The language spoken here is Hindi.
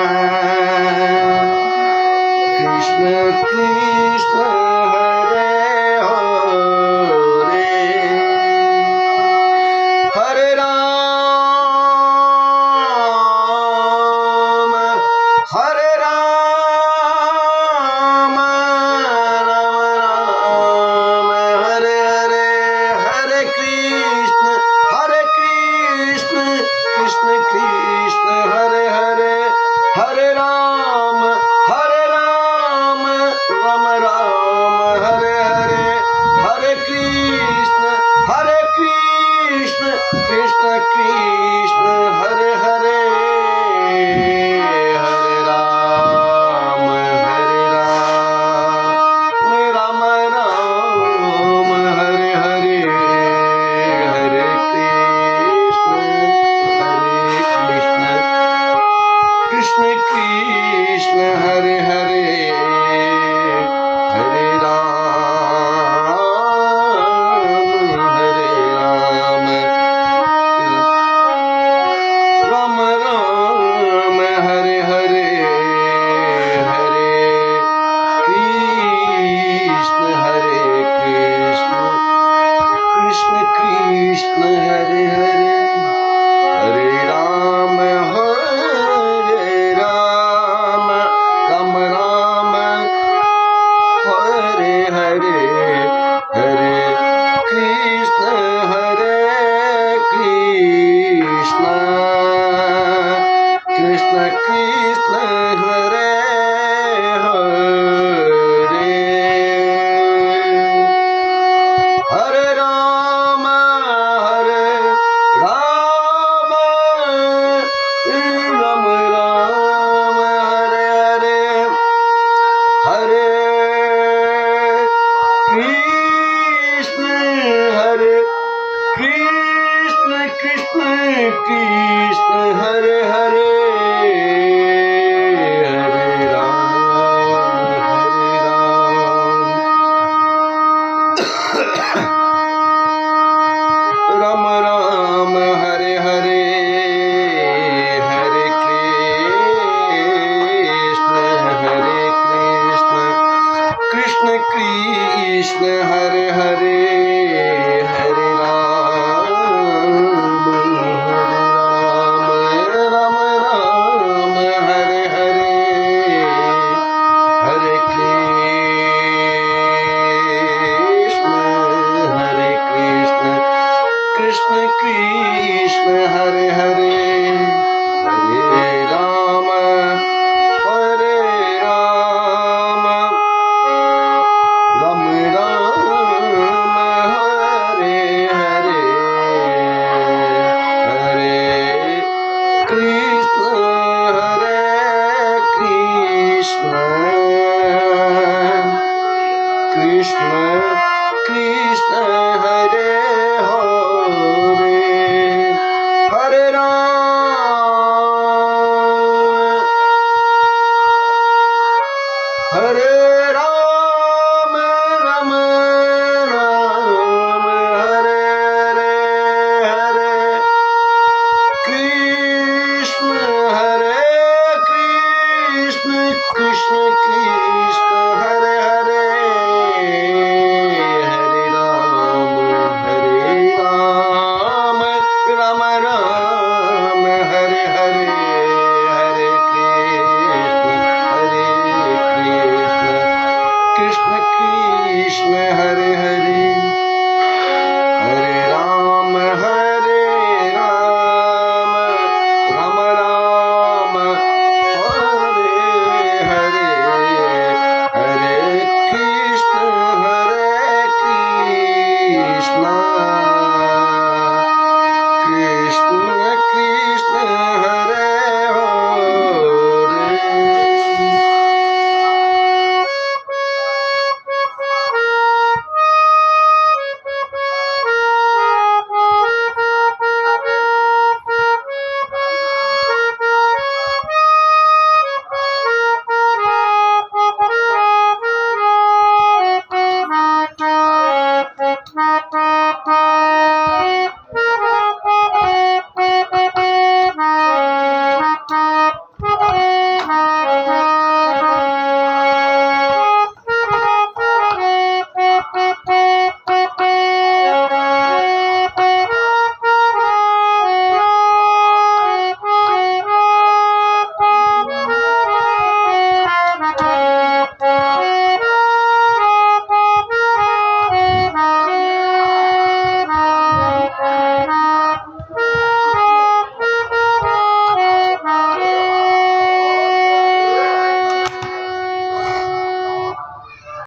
कृष्ण कृष्ण हरे हरे हरे राम हरे राम राम राम हरे हरे हरे कृष्ण कृष्ण कृष्ण हरे हरे हरे राम राम राम हरे हरे हरे कृष्ण कृष्ण कृष्ण हरे हरे हरे राम राम राम हरे हरे हरे कृष्ण कृष्ण कृष्ण हरे हरे हरे राम राम राम हरे हरे हरे कृष्ण कृष्ण कृष्ण हरे हरे हरे राम राम राम हरे हरे हरे कृष्ण कृष्ण कृष्ण हरे हरे हरे राम राम राम हरे हरे हरे कृष्ण कृष्ण कृष्ण हरे हरे हरे राम राम हरे हरे हरे कृष्ण कृष्ण हरे हरे हरे राम राम हरे हरे हरे कृष्ण कृष्ण हरे हरे हरे राम राम हरे हरे हरे कृष्ण कृष्ण कृष्ण हरे हरे राम राम हरे हरे कृष्ण कृष्ण कृष्ण हरे हरे हरे राम